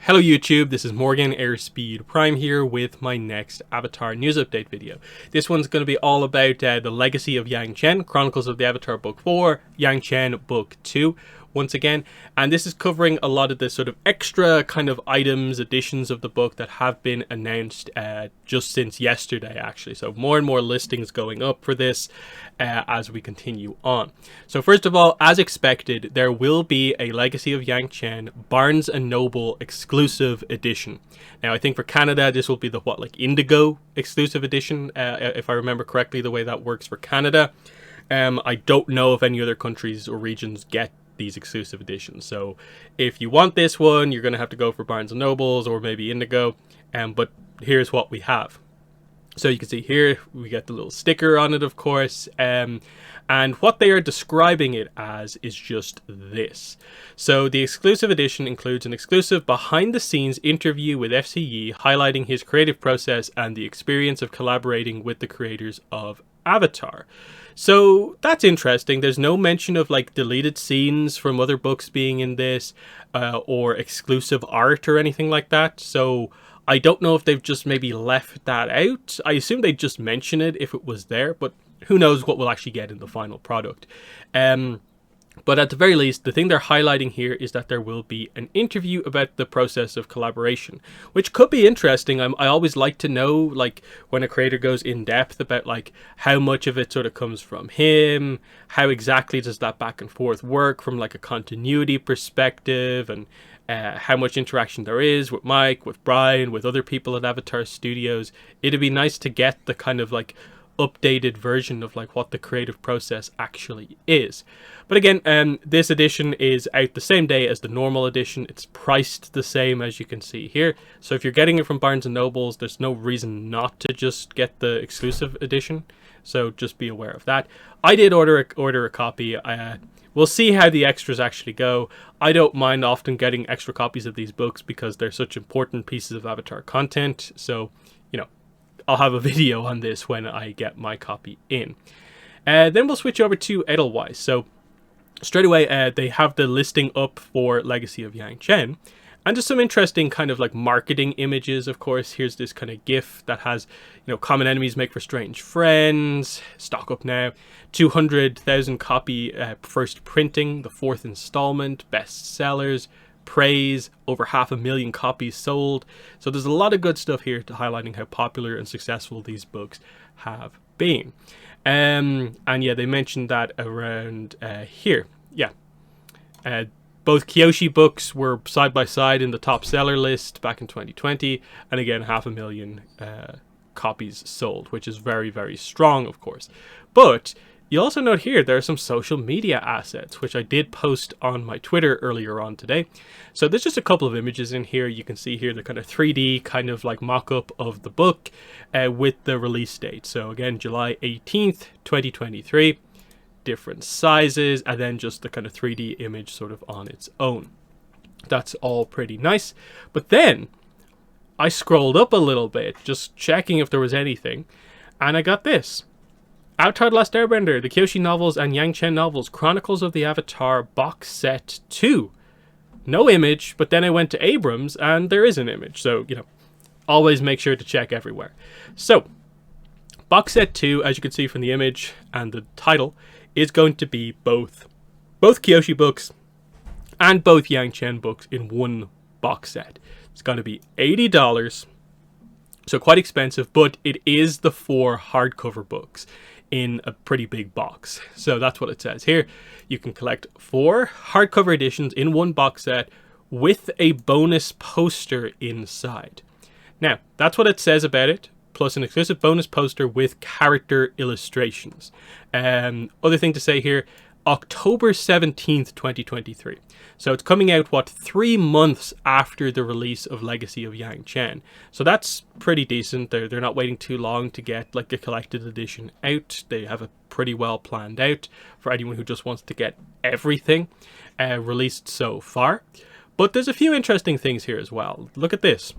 Hello YouTube, this is Morgan Airspeed Prime here with my next Avatar news update video. This one's going to be all about the Legacy of Yangchen, Chronicles of the Avatar Book 4, Yangchen Book 2 once again, and this is covering a lot of the sort of extra kind of items, additions of the book that have been announced just since yesterday actually. So more and more listings going up for this as we continue on. So first of all, as expected, there will be a Legacy of Yangchen Barnes & Noble exclusive edition. Now I think for Canada this will be the Indigo exclusive edition, if I remember correctly the way that works for Canada. I don't know if any other countries or regions get these exclusive editions, so if you want this one you're going to have to go for Barnes & Nobles or maybe Indigo, but here's what we have. So you can see here we get the little sticker on it, of course, and what they are describing it as is just this. So the exclusive edition includes an exclusive behind-the-scenes interview with FCE highlighting his creative process and the experience of collaborating with the creators of Avatar. So that's interesting. There's no mention of deleted scenes from other books being in this or exclusive art or anything like that. So I don't know if they've just maybe left that out. I assume they'd just mention it if it was there, but who knows what we'll actually get in the final product. But at the very least, the thing they're highlighting here is that there will be an interview about the process of collaboration, which could be interesting. I always like to know, when a creator goes in depth about how much of it sort of comes from him, how exactly does that back and forth work from a continuity perspective, and how much interaction there is with Mike, with Brian, with other people at Avatar Studios. It'd be nice to get the kind of updated version of what the creative process actually is. But again, this edition is out the same day as the normal edition. It's priced the same, as you can see here. So if you're getting it from Barnes & Nobles, there's no reason not to just get the exclusive edition. So just be aware of that. I did order a copy. We'll see how the extras actually go. I don't mind often getting extra copies of these books because they're such important pieces of Avatar content. So, I'll have a video on this when I get my copy in. Then we'll switch over to Edelweiss. So straight away, they have the listing up for Legacy of Yangchen. And just some interesting kind of marketing images, of course. Here's this kind of GIF that has, common enemies make for strange friends, stock up now, 200,000 copy first printing, the 4th installment, bestsellers, praise, over 500,000 copies sold. So there's a lot of good stuff here to highlighting how popular and successful these books have been. And yeah, they mentioned that around here. Yeah. Both Kyoshi books were side by side in the top seller list back in 2020, and again 500,000 copies sold, which is very, very strong, of course. But you also note here there are some social media assets, which I did post on my Twitter earlier on today. So there's just a couple of images in here. You can see here the kind of 3D kind of mock-up of the book with the release date. So again, July 18th, 2023. Different sizes, and then just the kind of 3D image sort of on its own. That's all pretty nice. But then I scrolled up a little bit, just checking if there was anything, and I got this. Avatar: The Last Airbender, the Kyoshi novels and Yangchen novels, Chronicles of the Avatar box set 2. No image, but then I went to Abrams and there is an image. So, always make sure to check everywhere. So, box set 2, as you can see from the image and the title, is going to be both Kyoshi books and both Yangchen books in one box set. It's going to be $80, so quite expensive, but it is the 4 hardcover books in a pretty big box. So that's what it says here. You can collect 4 hardcover editions in one box set with a bonus poster inside. Now, that's what it says about it, plus an exclusive bonus poster with character illustrations. Other thing to say here, October 17th, 2023. So it's coming out, 3 months after the release of Legacy of Yangchen. So that's pretty decent. They're not waiting too long to get a collected edition out. They have it pretty well planned out for anyone who just wants to get everything released so far. But there's a few interesting things here as well. Look at this.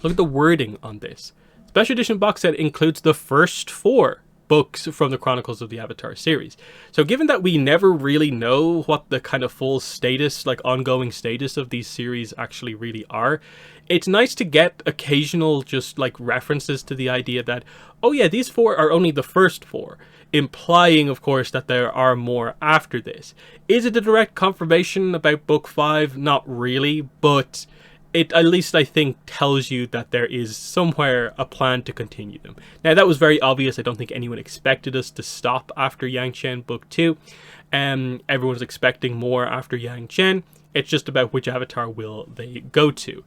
Look at the wording on this. Special edition box set includes the first 4 books from the Chronicles of the Avatar series. So given that we never really know what the kind of full status, like ongoing status of these series actually really are, it's nice to get occasional just like references to the idea that, oh yeah, these 4 are only the first 4, implying of course that there are more after this. Is it a direct confirmation about book 5? Not really, but it at least I think tells you that there is somewhere a plan to continue them. Now that was very obvious. I don't think anyone expected us to stop after Yangchen book 2. Everyone's expecting more after Yangchen. It's just about which avatar will they go to.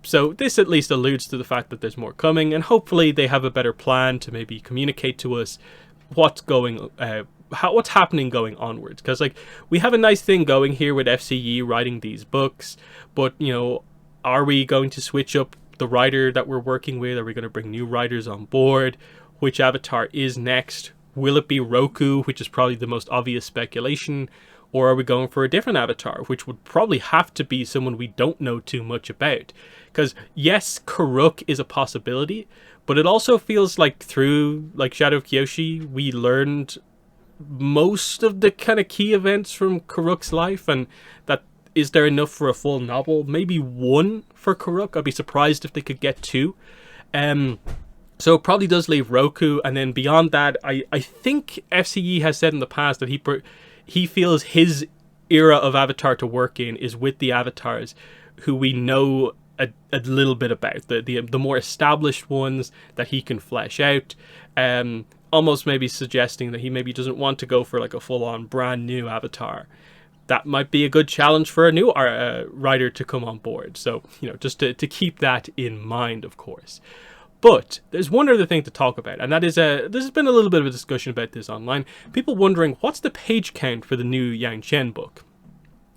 So this at least alludes to the fact that there's more coming, and hopefully they have a better plan to maybe communicate to us what's happening going onwards. Because like we have a nice thing going here with FCE writing these books, but you know, are we going to switch up the writer that we're working with? Are we going to bring new writers on board? Which avatar is next? Will it be Roku, which is probably the most obvious speculation? Or are we going for a different avatar, which would probably have to be someone we don't know too much about? Because yes, Karuk is a possibility, but it also feels like through like Shadow of Kyoshi, we learned most of the kind of key events from Karuk's life, and that is there enough for a full novel? Maybe 1 for Karuk. I'd be surprised if they could get 2. So it probably does leave Roku, and then beyond that, I think FCE has said in the past that he feels his era of Avatar to work in is with the avatars who we know a little bit about, the more established ones that he can flesh out. Almost maybe suggesting that he maybe doesn't want to go for like a full-on brand new avatar. That might be a good challenge for a new writer to come on board. So, you know, just to keep that in mind, of course. But there's one other thing to talk about, and that is, there's been a little bit of a discussion about this online. People wondering, what's the page count for the new Yangchen book?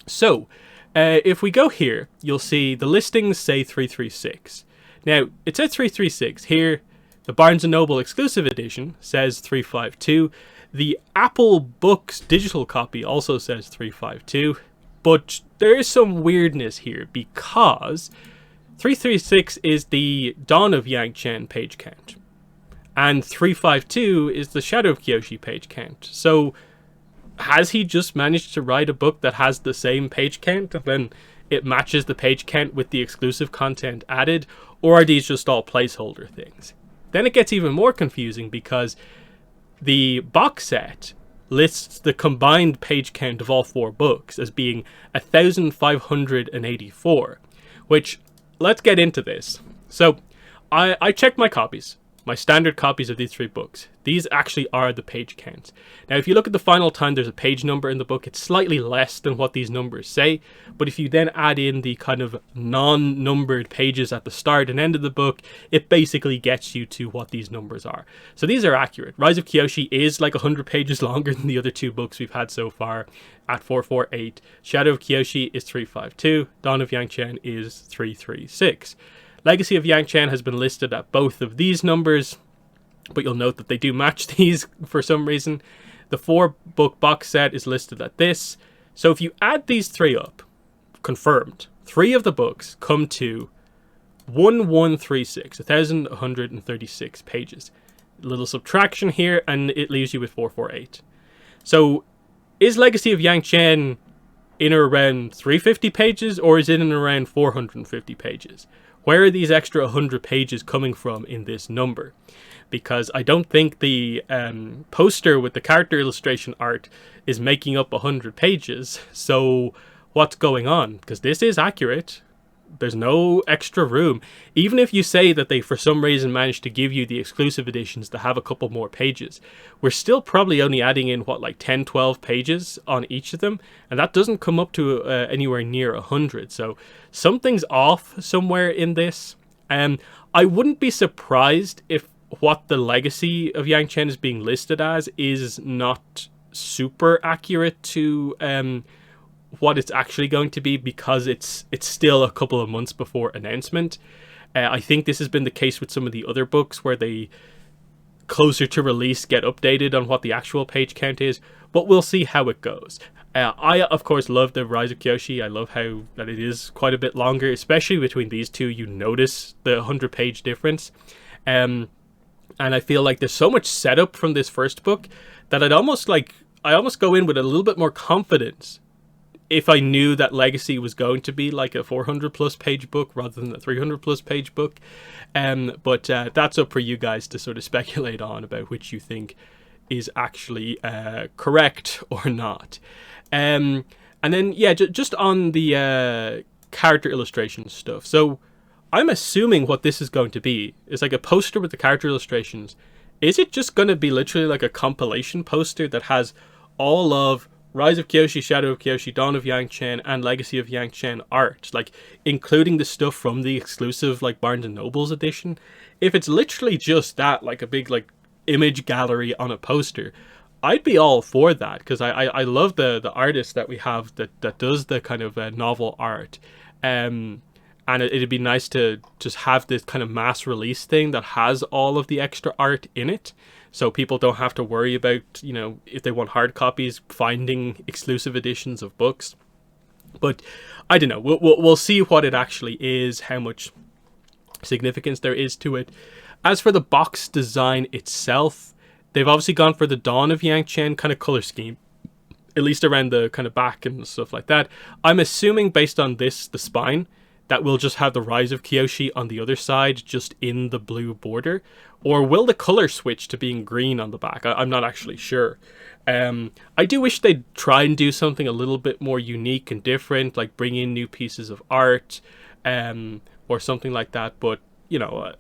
So, if we go here, you'll see the listings say 336. Now, it says 336 here. The Barnes & Noble exclusive edition says 352. The Apple Books digital copy also says 352, but there is some weirdness here because 336 is the Dawn of Yangchen page count, and 352 is the Shadow of Kyoshi page count. So has he just managed to write a book that has the same page count, and then it matches the page count with the exclusive content added, or are these just all placeholder things? Then it gets even more confusing because the box set lists the combined page count of all 4 books as being 1,584, which, let's get into this. So I checked my copies, my standard copies of these 3 books. These actually are the page counts. Now, if you look at the final time, there's a page number in the book. It's slightly less than what these numbers say, but if you then add in the kind of non-numbered pages at the start and end of the book, it basically gets you to what these numbers are. So these are accurate. Rise of Kyoshi is like 100 pages longer than the other 2 books we've had so far at 448. Shadow of Kyoshi is 352. Dawn of Yangchen is 336. Legacy of Yangchen has been listed at both of these numbers, but you'll note that they do match these for some reason. The 4-book box set is listed at this. So if you add these 3 up, confirmed, 3 of the books come to 1,136 pages. A little subtraction here, and it leaves you with 448. So is Legacy of Yangchen in or around 350 pages, or is it in around 450 pages? Where are these extra 100 pages coming from in this number? Because I don't think the poster with the character illustration art is making up 100 pages. So what's going on? Because this is accurate. There's no extra room. Even if you say that they for some reason managed to give you the exclusive editions to have a couple more pages, we're still probably only adding in what, like 10, 12 pages on each of them, and that doesn't come up to anywhere near 100. So something's off somewhere in this. I wouldn't be surprised if what the Legacy of Yangchen is being listed as is not super accurate to what it's actually going to be, because it's still a couple of months before announcement. I think this has been the case with some of the other books where they closer to release get updated on what the actual page count is, but we'll see how it goes. I of course love the Rise of Kyoshi. I love how that it is quite a bit longer, especially between these two. You notice the 100-page difference. And I feel like there's so much setup from this first book that I almost go in with a little bit more confidence if I knew that Legacy was going to be like a 400 plus page book rather than a 300 plus page book. But that's up for you guys to sort of speculate on about which you think is actually correct or not. And then, yeah, just on the character illustration stuff. So I'm assuming what this is going to be is like a poster with the character illustrations. Is it just going to be literally like a compilation poster that has all of Rise of Kyoshi, Shadow of Kyoshi, Dawn of Yangchen, and Legacy of Yangchen art, like including the stuff from the exclusive like Barnes and Noble's edition? If it's literally just that, like a big like image gallery on a poster, I'd be all for that, because I love the artist that we have that does the kind of novel art. And it'd be nice to just have this kind of mass release thing that has all of the extra art in it, so people don't have to worry about, you know, if they want hard copies, finding exclusive editions of books. But I don't know. We'll see what it actually is, how much significance there is to it. As for the box design itself, they've obviously gone for the Dawn of Yangchen kind of color scheme, at least around the kind of back and stuff like that. I'm assuming based on this, the spine, that we'll just have the Rise of Kyoshi on the other side, just in the blue border. Or will the color switch to being green on the back? I'm not actually sure. I do wish they'd try and do something a little bit more unique and different, like bring in new pieces of art, or something like that. But, you know,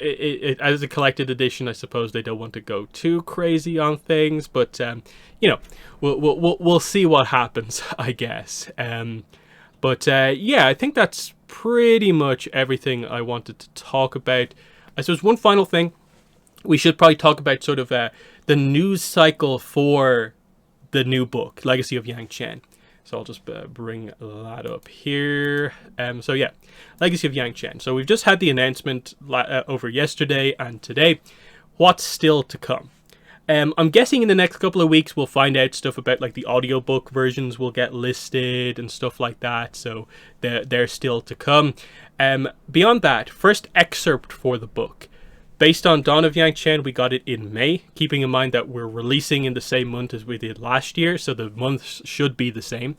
as a collected edition, I suppose they don't want to go too crazy on things. But, you know, we'll see what happens, I guess. But yeah, I think that's pretty much everything I wanted to talk about. I suppose one final thing, we should probably talk about sort of the news cycle for the new book, Legacy of Yangchen. So I'll just bring that up here. So yeah, Legacy of Yangchen. So we've just had the announcement over yesterday and today. What's still to come? I'm guessing in the next couple of weeks we'll find out stuff about like the audiobook versions will get listed and stuff like that, so they're still to come. Beyond that, first excerpt for the book. Based on Dawn of Yangchen, we got it in May, keeping in mind that we're releasing in the same month as we did last year, so the months should be the same.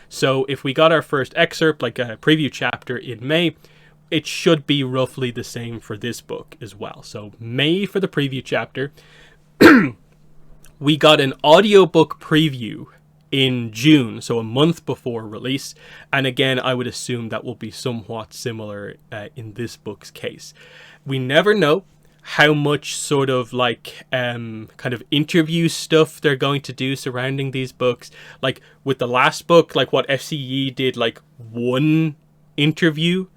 So if we got our first excerpt, like a preview chapter in May, it should be roughly the same for this book as well. So May for the preview chapter. We got an audiobook preview in June, so a month before release, and again I would assume that will be somewhat similar in this book's case. We never know how much sort of like kind of interview stuff they're going to do surrounding these books. Like with the last book, like what FCE did, like one interview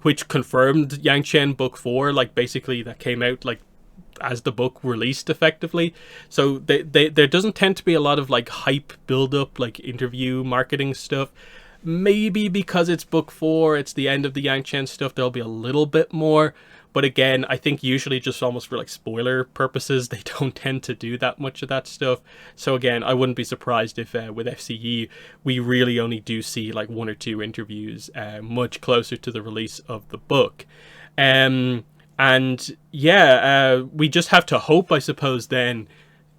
which confirmed Yangchen book 4, like basically that came out like as the book released effectively. So there doesn't tend to be a lot of like hype build up, like interview marketing stuff. Maybe because it's book 4, it's the end of the Yangchen stuff, there'll be a little bit more. But again, I think usually just almost for like spoiler purposes, they don't tend to do that much of that stuff. So again, I wouldn't be surprised if with FCE, we really only do see like 1 or 2 interviews much closer to the release of the book. And yeah, we just have to hope, I suppose, then,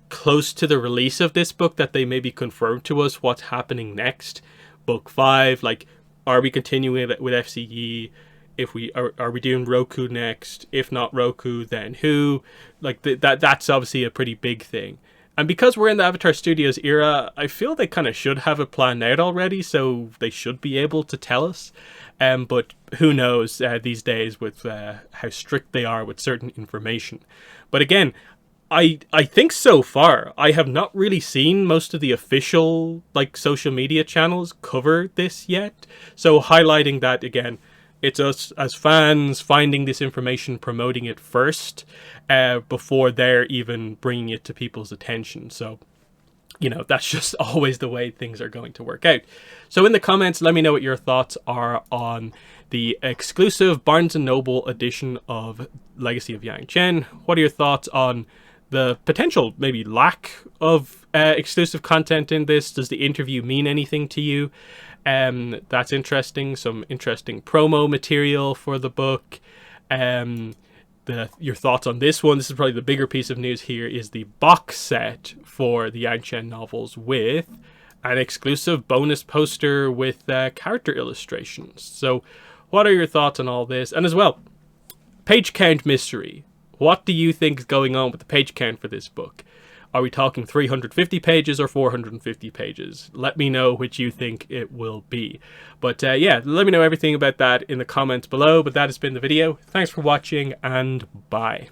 close to the release of this book, that they maybe confirm to us what's happening next. Book 5, like, are we continuing with FCE? If we are we doing Roku next? If not Roku, then who? Like that's obviously a pretty big thing. And because we're in the Avatar Studios era, I feel they kind of should have a plan out already, so they should be able to tell us. But who knows these days with how strict they are with certain information. But again, I think so far I have not really seen most of the official like social media channels cover this yet. So highlighting that again, it's us as fans finding this information, promoting it first, before they're even bringing it to people's attention. So, you know, that's just always the way things are going to work out. So in the comments, let me know what your thoughts are on the exclusive Barnes & Noble edition of Legacy of Yangchen. What are your thoughts on the potential, maybe lack of exclusive content in this? Does the interview mean anything to you? That's interesting. Some interesting promo material for the book. your thoughts on this one. This is probably the bigger piece of news here, is the box set for the Yangchen novels with an exclusive bonus poster with character illustrations. So what are your thoughts on all this? And as well, page count mystery. What do you think is going on with the page count for this book? Are we talking 350 pages or 450 pages? Let me know which you think it will be. But yeah, let me know everything about that in the comments below. But that has been the video. Thanks for watching, and bye.